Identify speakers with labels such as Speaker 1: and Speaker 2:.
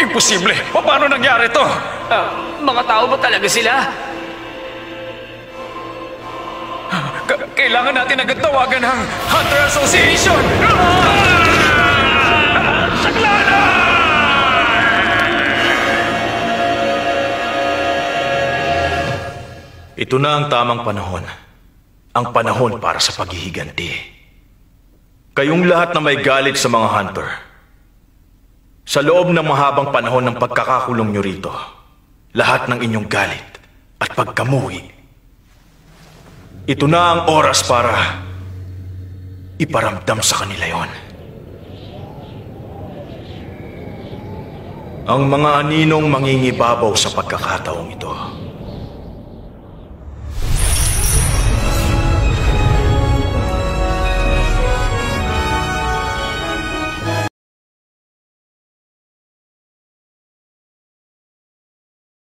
Speaker 1: Imposible! Paano nangyari to?
Speaker 2: Mga tao ba talaga sila?
Speaker 1: Kailangan natin agad tawagan ng Hunter Association! Saklana!
Speaker 3: Ito na ang tamang panahon. Ang panahon para sa paghihiganti. Kayong lahat na may galit sa mga hunter, sa loob ng mahabang panahon ng pagkakakulong nyo rito, lahat ng inyong galit at pagkamuhi, ito na ang oras para iparamdam sa kanila yon. Ang mga aninong mangingibabaw sa pagkakataong ito